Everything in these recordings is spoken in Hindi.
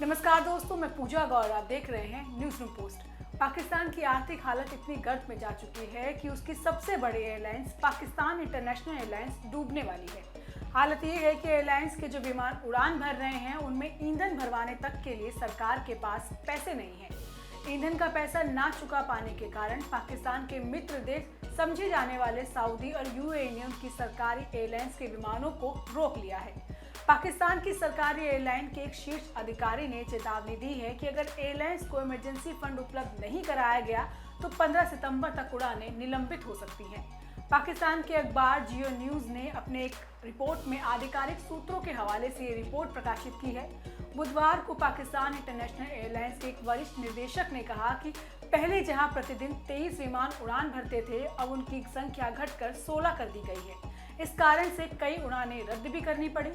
नमस्कार दोस्तों, मैं पूजा गौर, आप देख रहे हैं न्यूज़ रूम पोस्ट। पाकिस्तान की आर्थिक हालत इतनी गर्त में जा चुकी है कि उसकी सबसे बड़ी एयरलाइंस पाकिस्तान इंटरनेशनल एयरलाइंस डूबने वाली है। हालत ये है कि एयरलाइंस के जो विमान उड़ान भर रहे हैं उनमें ईंधन भरवाने तक के लिए सरकार के पास पैसे नहीं हैं। ईंधन का पैसा ना चुका पाने के कारण पाकिस्तान के मित्र देश समझे जाने वाले सऊदी और यूएई ने उनकी सरकारी एयरलाइंस के विमानों को रोक लिया है। पाकिस्तान की सरकारी एयरलाइन के एक शीर्ष अधिकारी ने चेतावनी दी है कि अगर एयरलाइंस को इमरजेंसी फंड उपलब्ध नहीं कराया गया तो 15 सितंबर तक उड़ानें निलंबित हो सकती हैं। पाकिस्तान के अखबार जियो न्यूज़ ने अपने एक रिपोर्ट में आधिकारिक सूत्रों के हवाले से ये रिपोर्ट प्रकाशित की है। बुधवार को पाकिस्तान इंटरनेशनल एयरलाइंस के एक वरिष्ठ निर्देशक ने कहा कि पहले जहां प्रतिदिन 23 विमान उड़ान भरते थे, अब उनकी संख्या घटकर 16 कर दी गई है। इस कारण से कई उड़ानें रद्द भी करनी पड़ी।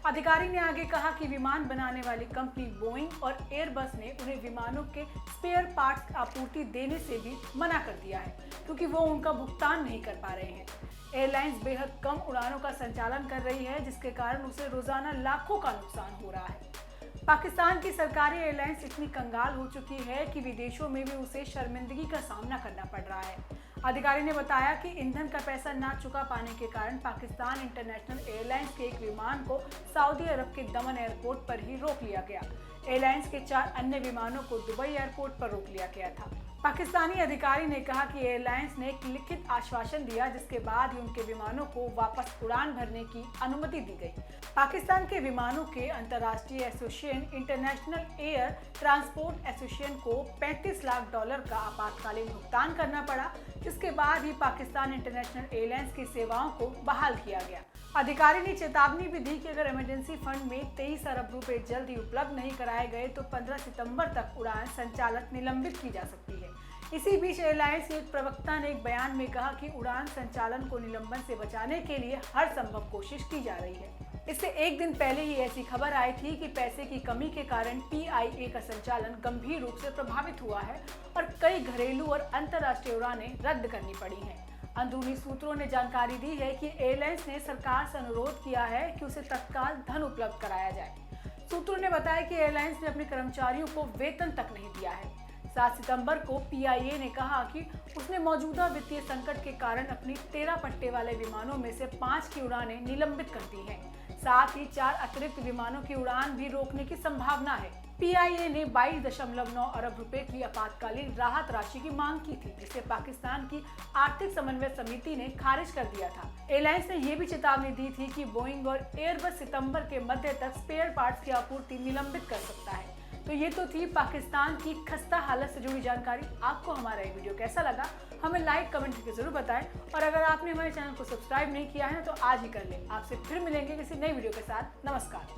अधिकारी ने आगे कहा कि विमान बनाने वाली कंपनी बोइंग और एयरबस ने उन्हें विमानों के स्पेयर पार्ट्स आपूर्ति देने से भी मना कर दिया है, क्योंकि वो उनका भुगतान नहीं कर पा रहे हैं। एयरलाइंस बेहद कम उड़ानों का संचालन कर रही है, जिसके कारण उसे रोजाना लाखों का नुकसान हो रहा है। पाकिस्तान की सरकारी एयरलाइंस इतनी कंगाल हो चुकी है कि विदेशों में भी उसे शर्मिंदगी का सामना करना पड़ रहा है। अधिकारी ने बताया कि ईंधन का पैसा ना चुका पाने के कारण पाकिस्तान इंटरनेशनल एयरलाइंस के एक विमान को सऊदी अरब के दमन एयरपोर्ट पर ही रोक लिया गया। एयरलाइंस के 4 अन्य विमानों को दुबई एयरपोर्ट पर रोक लिया गया था। पाकिस्तानी अधिकारी ने कहा कि एयरलाइंस ने एक लिखित आश्वासन दिया, जिसके बाद ही उनके विमानों को वापस उड़ान भरने की अनुमति दी गई। पाकिस्तान के विमानों के अंतर्राष्ट्रीय association international air transport association को $35 लाख का आपातकालीन भुगतान करना पड़ा, जिसके बाद ही पाकिस्तान इंटरनेशनल एयरलाइंस की सेवाओं को बहाल किया गया। अधिकारी ने चेतावनी भी दी कि अगर इमरजेंसी फंड में 23 अरब रुपए जल्द ही उपलब्ध नहीं कराए गए तो 15 सितंबर तक उड़ान संचालन निलंबित की जा सकती है। इसी बीच एयरलाइंस के एक प्रवक्ता ने एक बयान में कहा कि उड़ान संचालन को निलंबन से बचाने के लिए हर संभव कोशिश की जा रही है। इससे एक दिन पहले ही ऐसी खबर आई थी कि पैसे की कमी के कारण PIA का संचालन गंभीर रूप से प्रभावित हुआ है और कई घरेलू और अंतर्राष्ट्रीय उड़ानें रद्द करनी पड़ी हैं। अंदरूनी सूत्रों ने जानकारी दी है कि एयरलाइंस ने सरकार से अनुरोध किया है कि उसे तत्काल धन उपलब्ध कराया जाए। सूत्रों ने बताया कि एयरलाइंस ने अपने कर्मचारियों को वेतन तक नहीं दिया है। 7 सितंबर को PIA ने कहा कि उसने मौजूदा वित्तीय संकट के कारण अपनी 13 पट्टे वाले विमानों में से 5 की उड़ानें निलंबित कर दी हैं। साथ ही 4 अतिरिक्त विमानों की उड़ान भी रोकने की संभावना है। PIA ने 22.9 अरब रुपए की आपातकालीन राहत राशि की मांग की थी, जिसे पाकिस्तान की आर्थिक समन्वय समिति ने खारिज कर दिया था। एयरलाइंस ने यह भी चेतावनी दी थी कि बोइंग और एयरबस सितंबर के मध्य तक स्पेयर पार्ट्स की आपूर्ति निलंबित कर सकता है। तो ये तो थी पाकिस्तान की खस्ता हालत से जुड़ी जानकारी। आपको हमारा ये वीडियो कैसा लगा, हमें लाइक कमेंट करके जरूर बताएं, और अगर आपने हमारे चैनल को सब्सक्राइब नहीं किया है तो आज ही कर लें। आपसे फिर मिलेंगे किसी नई वीडियो के साथ। नमस्कार।